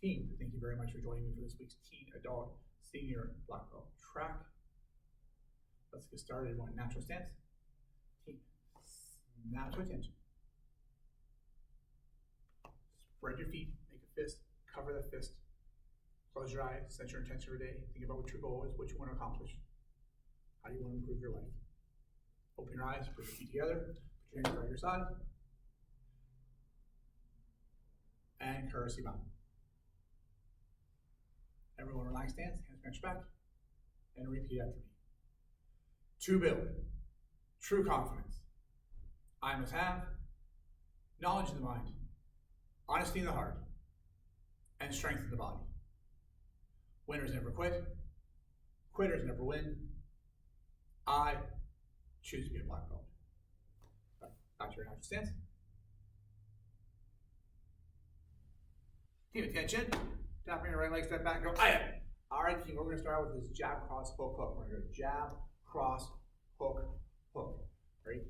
Team, thank you very much for joining me for this week's Teen Adult Senior Black Belt Track. Let's get started. One natural stance. Team, snap to attention. Spread your feet, make a fist, cover the fist. Close your eyes, set your intention for the day. Think about what your goal is, what you want to accomplish. How do you want to improve your life? Open your eyes, put your feet together, put your hands by your side. And courtesy bow. Everyone relax stance, hands behind your back, and repeat after me. To build true confidence, I must have knowledge in the mind, honesty in the heart, and strength in the body. Winners never quit, quitters never win. I choose to be a black belt. Back to your natural stance. Team, attention. Tapping your right leg, step back, go. All right, team, we're going to start out with this jab, cross, hook, hook. We're going to go jab, cross, hook, hook. Ready?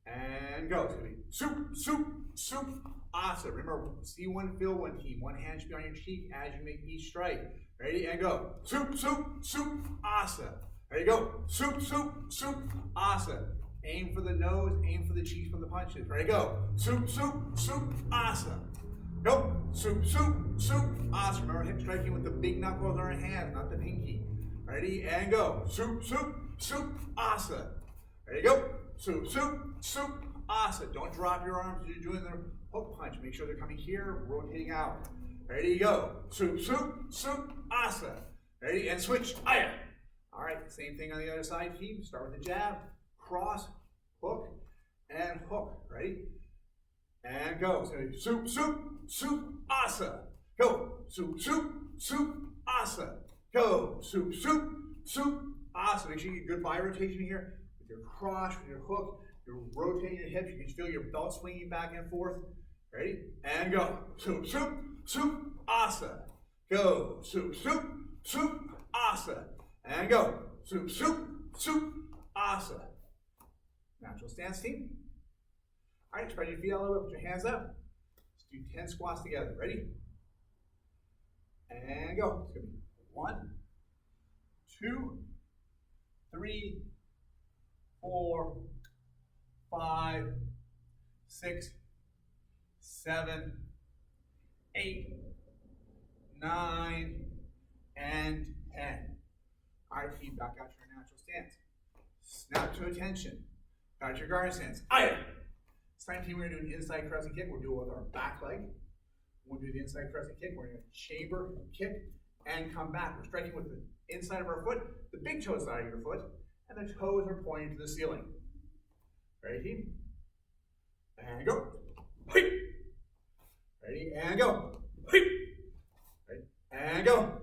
And go. It's going to be soup, soup, soup. Awesome. Remember, see one, feel one, team. One hand should be on your cheek as you make each strike. Ready? And go. Soup, soup, soup. Awesome. There you go. Soup, soup, soup. Awesome. Aim for the nose, aim for the cheeks from the punches. Ready? Go. Soup, soup, soup. Awesome. Go. Soup, soup, soup. Awesome. Remember hip striking with the big knuckles on our hands, not the pinky. Ready? And go. Soup, soup, soup. Awesome. There you go. Soup, soup, soup. Awesome. Don't drop your arms as you're doing the hook punch. Make sure they're coming here, rotating out. Ready? To go. Soup, soup, soup. Awesome. Ready? And switch. Aya. All right. Same thing on the other side, team. Start with the jab, cross, hook, and hook. Ready? And go. So soup, soup, soup. Awesome. Go. Soup, soup, soup. Awesome. Go. Soup, soup, soup. Awesome. Make sure you get good body rotation here with your cross, with your hook. You're rotating your hips. You can feel your belt swinging back and forth. Ready? And go. Soup, soup, soup. Awesome. Go. Soup, soup, soup. Awesome. And go. Soup, soup, soup. Awesome. Natural stance, team. All right, spread your feet all over. Put your hands up. Let's do 10 squats together. Ready? And go. It's going to be 1, 2, 3, 4, 5, 6, 7, 8, 9, and 10. All right, feet back out to your natural stance. Snap to attention. Back to your guard stance. This time, team, we're going to do an inside crescent kick. We'll do it with our back leg. We'll do the inside crescent kick. We're going to chamber, kick, and come back. We're striking with the inside of our foot, the big toe side of your foot, and the toes are pointing to the ceiling. Ready, team? And go. Ready, and go. Ready, and go.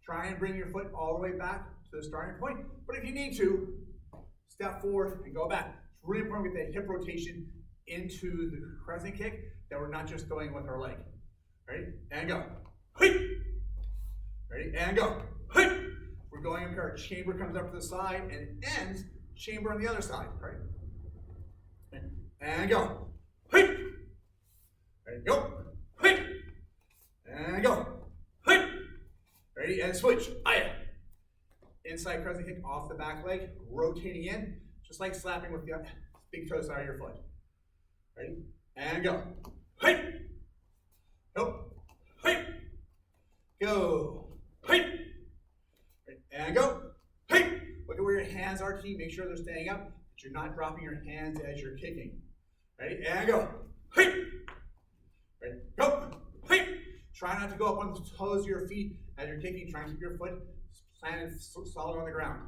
Try and bring your foot all the way back to the starting point, but if you need to, step forward and go back. It's really important to get that hip rotation into the crescent kick, that we're not just going with our leg. Ready, and go. Ready, and go. We're going up here, our chamber comes up to the side and ends chamber on the other side, right? And go. Ready, go. And go. Ready, and switch. Inside crescent kick off the back leg, rotating in, just like slapping with the big toe side of your foot. Ready, and go. Go. Go. And go. Look at where your hands are, team. Make sure they're staying up, but you're not dropping your hands as you're kicking. Ready, and go. Ready, go. Try not to go up on the toes of your feet as you're kicking. Try and keep your foot planted solid on the ground.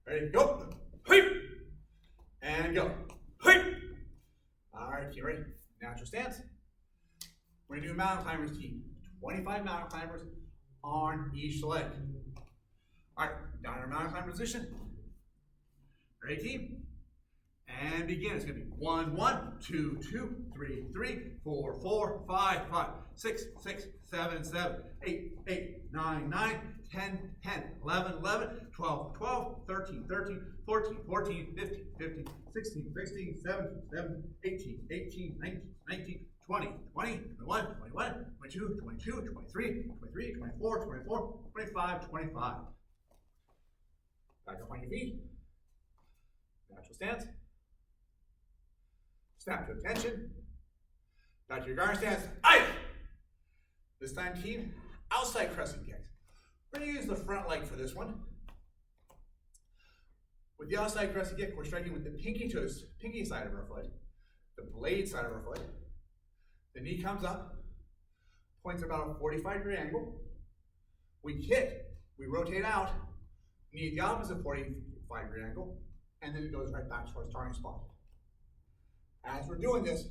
Ready, go. And go. All right, team, ready? Natural stance. We're going to do mountain climbers, team. 25 mountain climbers on each leg. All right, down in our mountain climber position. Ready, team? And begin. It's going to be 1, 1, 2, 2, 3, 3, 4, 4, 5, 5, 6, 6, 7, 7, 8, 8, 9, 9, 10, 10, 11, 11, 12, 12, 13, 13, 14, 14, 15, 15, 16, 16, 17, 17, 18, 18, 19, 19, 20, 20, 21, 21, 22, 22, 23, 23, 24, 24, 25, 25. Back up on your feet. Natural stance. Snap to attention. Back to your guard stance. Aye! This time, team, outside crescent kicks. We're going to use the front leg for this one. With the outside crescent kick, we're striking with the pinky side of our foot, the blade side of our foot. The knee comes up, points about a 45-degree angle. We kick, we rotate out, knee at the opposite 45-degree angle, and then it goes right back to our starting spot. As we're doing this,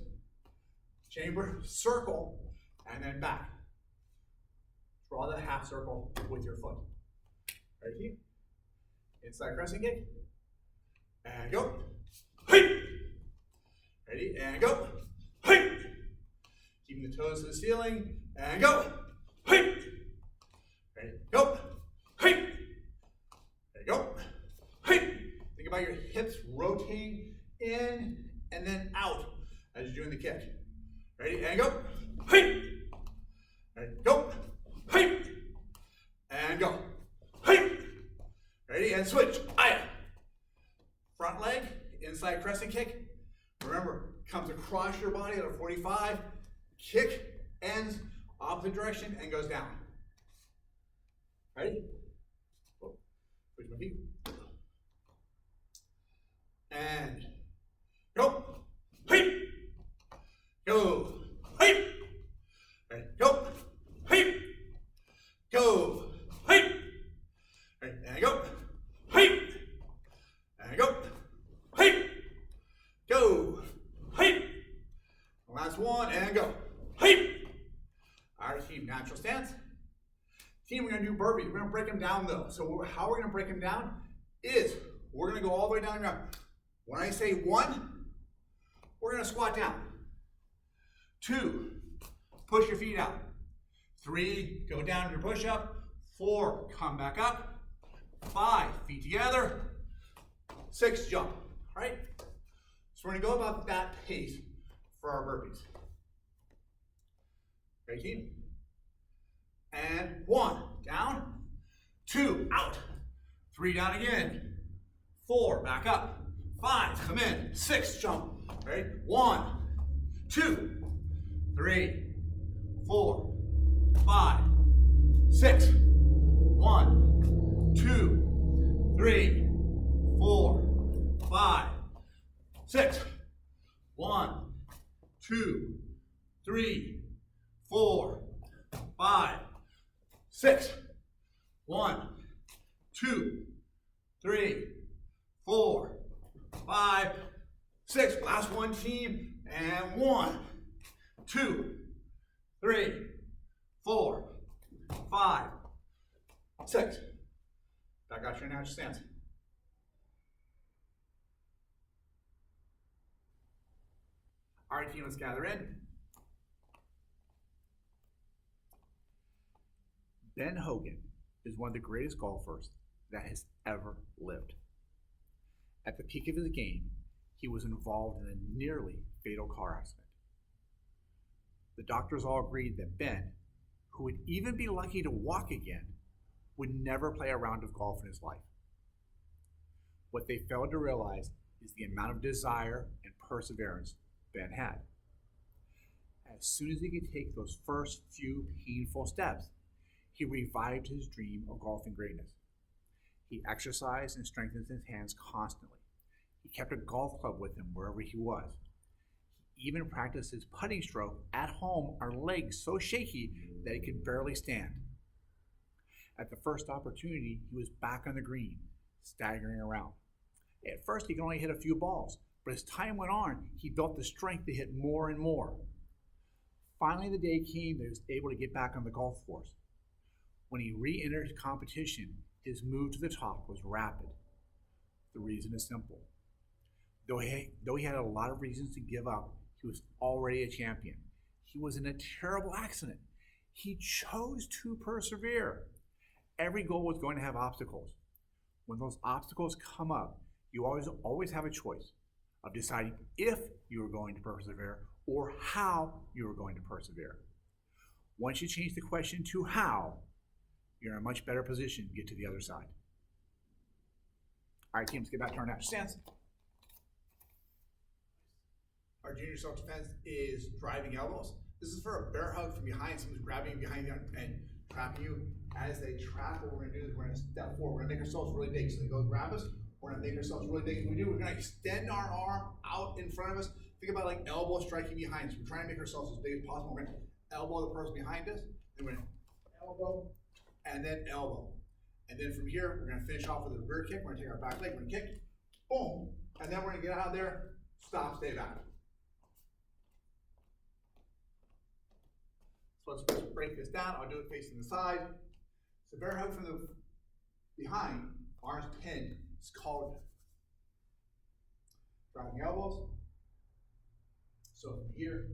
chamber, circle, and then back. Draw the half circle with your foot. Ready? Inside crescent kick. And go. Hey! Ready? And go. Hey! Keeping the toes to the ceiling. And go. Hey! Ready? Go. Hey! There you go. Hey! Think about your hips rotating in and then out as you're doing the kick. Ready? And go. Hey! Ready? Go. Hey! And go. Hey! Ready? And switch. Aye. Front leg, inside crescent kick. Remember, comes across your body at a 45. Kick, ends, opposite direction, and goes down. Ready? Switch my feet. And go. Hey! Go. Hey! Ready? Go. Hey! Go. Hey! Ready? And go. Hey! And go. Hey! Go. Hey! Last one, and go. Hey! All right, team, natural stance. Team, we're gonna do burpees. We're gonna break them down though. So how we're gonna break them down is we're gonna go all the way down the ground. When I say 1, we're gonna squat down. 2, push your feet out. 3, go down your push-up. 4, come back up. 5, feet together. 6, jump, all right? So we're gonna go about that pace for our burpees. Ready, team? And 1, down. 2, out. 3, down again. 4, back up. 5, come in. 6, jump. Ready? 1, 2, 3, 4, 5, 6. 1, 2, 3, 4, 5, 6. 1, 2, 3, 4, 5, 6. 1, 2, 3, 4, 5, 6. Last one, team. And 1, 2, 3, 4, 5, 6. Back out your natural stance. All right, team, let's gather in. Ben Hogan is one of the greatest golfers that has ever lived. At the peak of his game, he was involved in a nearly fatal car accident. The doctors all agreed that Ben, who would even be lucky to walk again, would never play a round of golf in his life. What they failed to realize is the amount of desire and perseverance Ben had. As soon as he could take those first few painful steps, he revived his dream of golfing greatness. He exercised and strengthened his hands constantly. He kept a golf club with him wherever he was. He even practiced his putting stroke at home on legs so shaky that he could barely stand. At the first opportunity, he was back on the green, staggering around. At first, he could only hit a few balls, but as time went on, he built the strength to hit more and more. Finally, the day came that he was able to get back on the golf course. When he re-entered competition, his move to the top was rapid. The reason is simple. Though he had a lot of reasons to give up, he was already a champion. He was in a terrible accident. He chose to persevere. Every goal was going to have obstacles. When those obstacles come up, you always have a choice of deciding if you are going to persevere or how you are going to persevere. Once you change the question to how, you're in a much better position to get to the other side. All right, team, let's get back to our natural stance. Our junior self-defense is driving elbows. This is for a bear hug from behind. Someone's grabbing you behind you and trapping you. As they trap, what we're gonna do is we're gonna step forward. We're gonna make ourselves really big. So they go grab us. We're gonna make ourselves really big. What we do, we're gonna extend our arm out in front of us. Think about like elbow striking behind us. We're trying to make ourselves as big as possible. We're gonna elbow the person behind us. Then we're gonna elbow and then elbow. And then from here, we're gonna finish off with a rear kick. We're gonna take our back leg, we're gonna kick, boom. And then we're gonna get out of there, stop, stay back. So let's break this down. I'll do it facing the side. So bear hug from the behind, arms pinned. It's called driving elbows. So from here,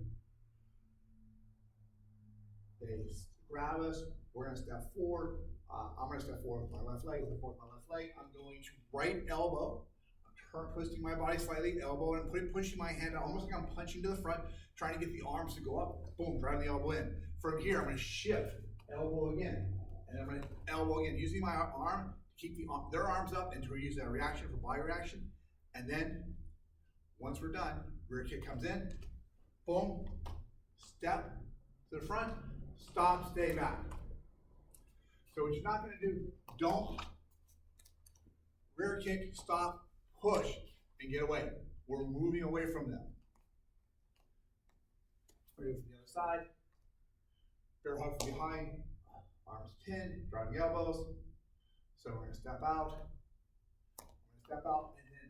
they grab us. We're going to step forward. I'm going to step forward with my left leg. Step forward with my left leg. I'm going to right elbow. I'm twisting my body slightly, elbow, and pushing my hand out, almost like I'm punching to the front, trying to get the arms to go up. Boom, drive the elbow in. From here, I'm going to shift, elbow again, and I'm going to elbow again, using my arm to keep their arms up and to use that reaction for body reaction. And then, once we're done, rear kick comes in, boom, step to the front, stop, stay back. So what you're not going to do, don't rear kick, stop, push, and get away. We're moving away from them. We're going to the other side. Bear hug from behind, arms pinned, driving elbows. So we're going to step out. And then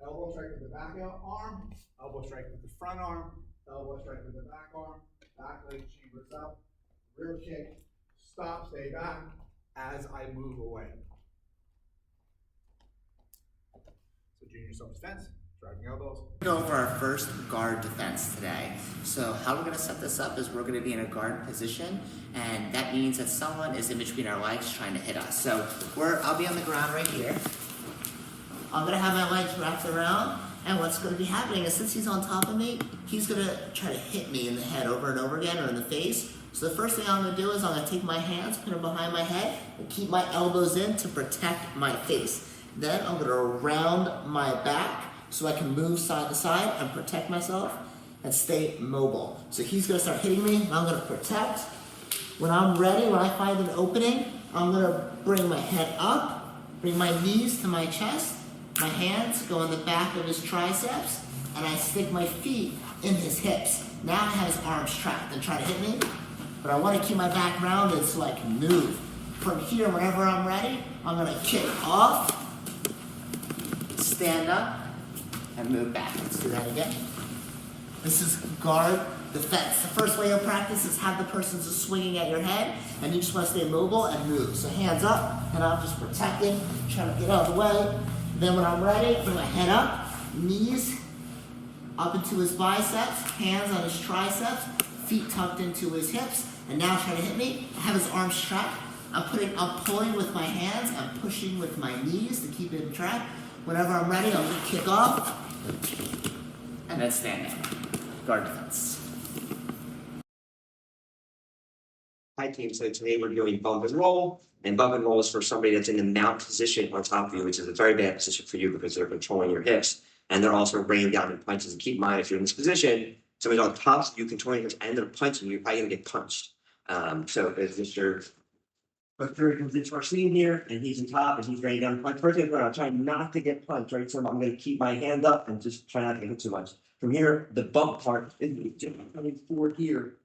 elbow strike with the back arm, elbow strike with the front arm, elbow strike with the back arm, back leg chambers up, rear kick, stop, stay back as I move away. So junior self-defense, driving elbows. We're going to go for our first guard defense today. So how we're going to set this up is we're going to be in a guard position, and that means that someone is in between our legs trying to hit us. So I'll be on the ground right here. I'm going to have my legs wrapped around, and what's going to be happening is since he's on top of me, he's going to try to hit me in the head over and over again or in the face. So the first thing I'm going to do is I'm going to take my hands, put them behind my head, and keep my elbows in to protect my face. Then I'm going to round my back so I can move side to side and protect myself and stay mobile. So he's going to start hitting me, and I'm going to protect. When I'm ready, when I find an opening, I'm going to bring my head up, bring my knees to my chest, my hands go in the back of his triceps, and I stick my feet in his hips. Now I have his arms trapped and try to hit me, but I want to keep my back rounded so I can move. From here, whenever I'm ready, I'm going to kick off, stand up, and move back. Let's do that again. This is guard defense. The first way you'll practice is have the person just swinging at your head, and you just want to stay mobile and move. So hands up, and I'm just protecting, trying to get out of the way. Then when I'm ready, bring my head up, knees up into his biceps, hands on his triceps, feet tucked into his hips, and now try to hit me. I have his arms trapped. I'm pulling with my hands, I'm pushing with my knees to keep it in track. Whenever I'm ready, I'm gonna kick off, and then stand down. Guard defense. Hi team, so today we're doing bump and roll, and bump and roll is for somebody that's in the mount position on top of you, which is a very bad position for you because they're controlling your hips, and they're also raining down in punches. And keep in mind, if you're in this position, somebody's on top of you controlling your hips and they're punching you, you're probably gonna get punched. So it's just your Third comes into our scene here, and he's on top, and he's raining down. My first thing, I'm trying not to get punched, right? So I'm going to keep my hand up and just try not to get hit too much. From here, the bump part is just coming forward here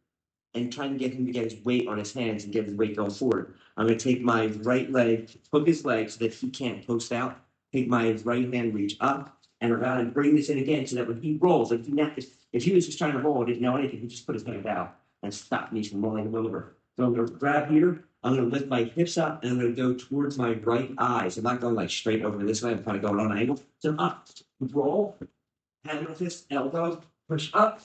and trying to get him to get his weight on his hands and get his weight going forward. I'm going to take my right leg, hook his leg so that he can't post out, take my right hand, reach up, and around and bring this in again so that when he rolls, if he was just trying to roll and didn't know anything, he'd just put his hand out and stop me from rolling him over. So I'm going to grab here. I'm going to lift my hips up, and I'm going to go towards my right eye. So I'm not going like straight over this way. I'm kind of going on an angle. So up, roll, hand with this, elbow, push up,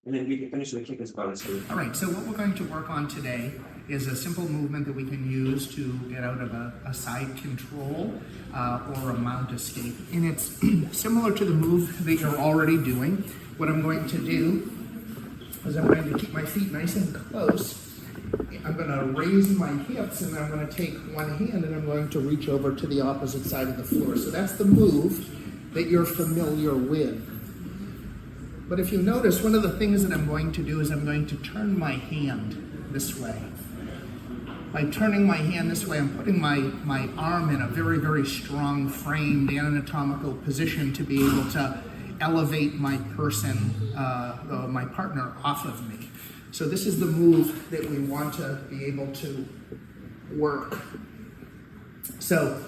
and then we can finish with a kick as a bonus. All right, so what we're going to work on today is a simple movement that we can use to get out of a side control or a mount escape. And it's similar to the move that you're already doing. What I'm going to do is I'm going to keep my feet nice and close, I'm going to raise my hips, and I'm going to take one hand and I'm going to reach over to the opposite side of the floor. So that's the move that you're familiar with. But if you notice, one of the things that I'm going to do is I'm going to turn my hand this way. By turning my hand this way, I'm putting my arm in a very, very strong framed anatomical position to be able to elevate my my partner off of me. So this is the move that we want to be able to work. So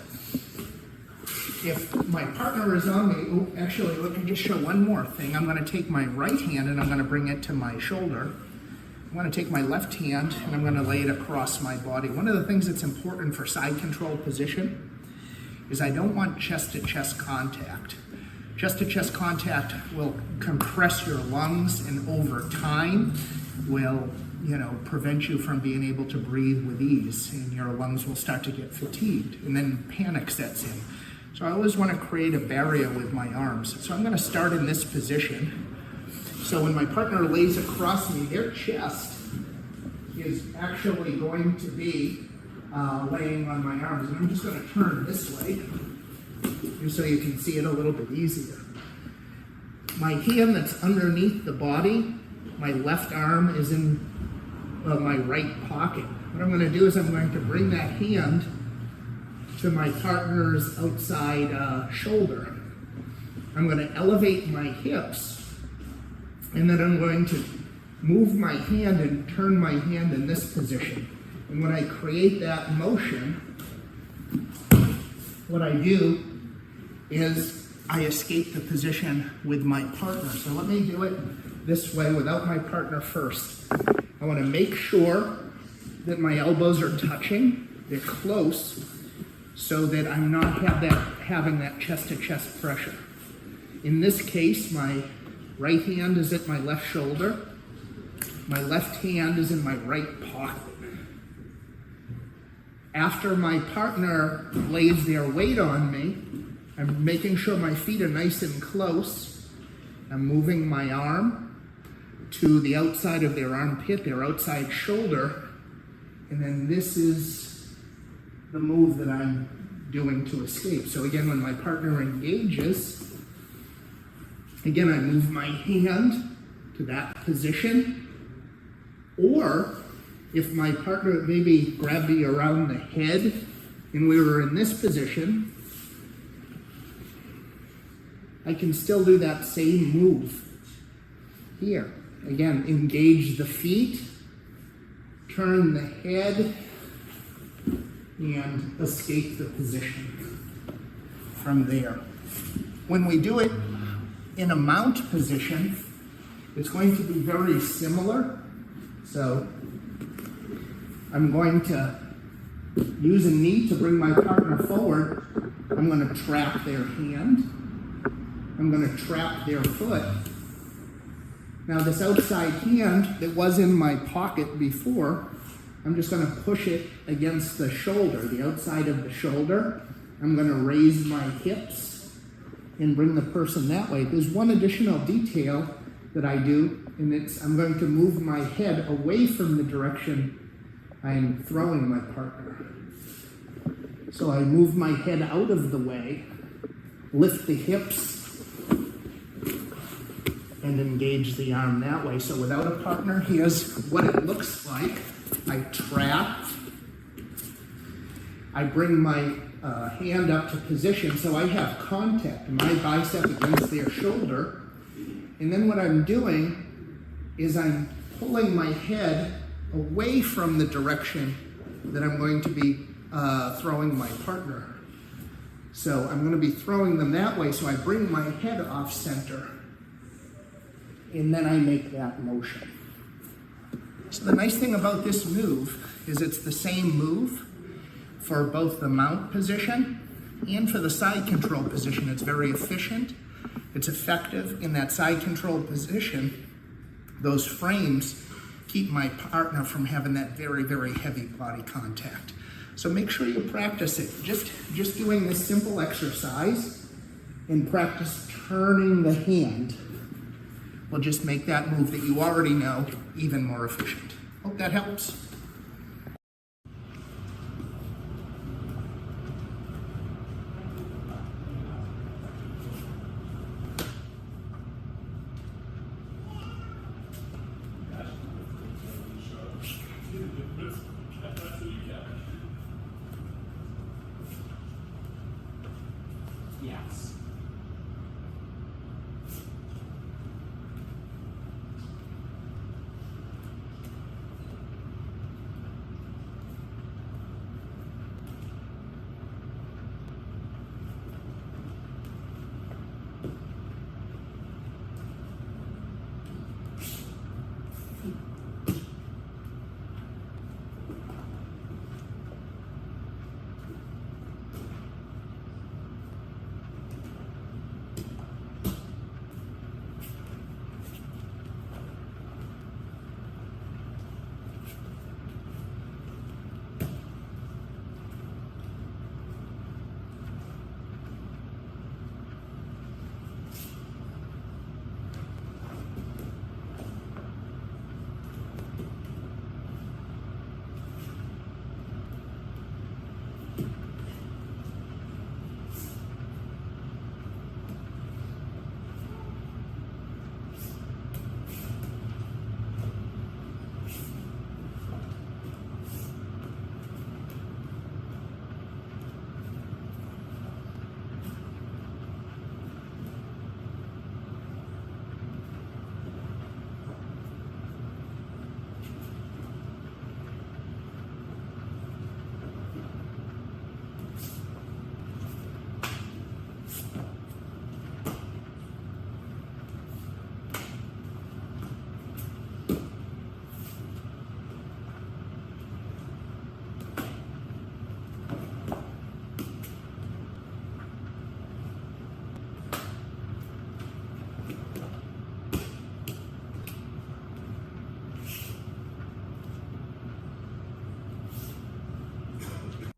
if my partner is on me, actually, let me just show one more thing. I'm going to take my right hand and I'm going to bring it to my shoulder. I'm going to take my left hand and I'm going to lay it across my body. One of the things that's important for side control position is I don't want chest-to-chest contact. Chest-to-chest contact will compress your lungs, and over time will, prevent you from being able to breathe with ease, and your lungs will start to get fatigued, and then panic sets in. So I always want to create a barrier with my arms. So I'm going to start in this position. So when my partner lays across me, their chest is actually going to be laying on my arms, and I'm just going to turn this way, just so you can see it a little bit easier. My hand that's underneath the body, my left arm is in my right pocket. What I'm going to do is I'm going to bring that hand to my partner's outside shoulder. I'm going to elevate my hips, and then I'm going to move my hand and turn my hand in this position. And when I create that motion, what I do is I escape the position with my partner. So let me do it this way without my partner first. I want to make sure that my elbows are touching, they're close, so that I'm not having that chest-to-chest pressure. In this case, my right hand is at my left shoulder, my left hand is in my right pocket. After my partner lays their weight on me, I'm making sure my feet are nice and close. I'm moving my arm to the outside of their armpit, their outside shoulder, and then this is the move that I'm doing to escape. So again, when my partner engages, again, I move my hand to that position, or if my partner maybe grabbed me around the head and we were in this position, I can still do that same move here. Again, engage the feet, turn the head, and escape the position from there. When we do it in a mount position, it's going to be very similar. So I'm going to use a knee to bring my partner forward. I'm going to trap their hand. I'm going to trap their foot. Now this outside hand that was in my pocket before, I'm just going to push it against the shoulder, the outside of the shoulder. I'm going to raise my hips and bring the person that way. There's one additional detail that I do, and I'm going to move my head away from the direction I'm throwing my partner. So I move my head out of the way, lift the hips, and engage the arm that way. So without a partner, here's what it looks like. I trap. I bring my hand up to position so I have contact, my bicep against their shoulder. And then what I'm doing is I'm pulling my head away from the direction that I'm going to be throwing my partner. So I'm going to be throwing them that way, so I bring my head off center, and then I make that motion. So the nice thing about this move is it's the same move for both the mount position and for the side control position. It's very efficient, it's effective. In that side control position, those frames keep my partner from having that very, very heavy body contact. So make sure you practice it. Just doing this simple exercise and practice turning the hand will just make that move that you already know even more efficient. Hope that helps. Yes.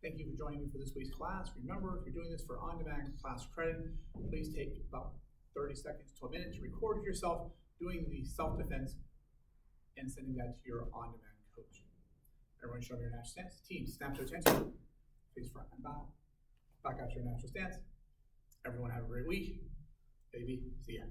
Thank you for joining me for this week's class. Remember, if you're doing this for on-demand class credit, please take about 30 seconds to a minute to record yourself doing the self-defense and sending that to your on-demand coach. Everyone show me your natural stance. Team, snap to attention. Face front and bow. Back out to your natural stance. Everyone have a great week. Baby, see ya.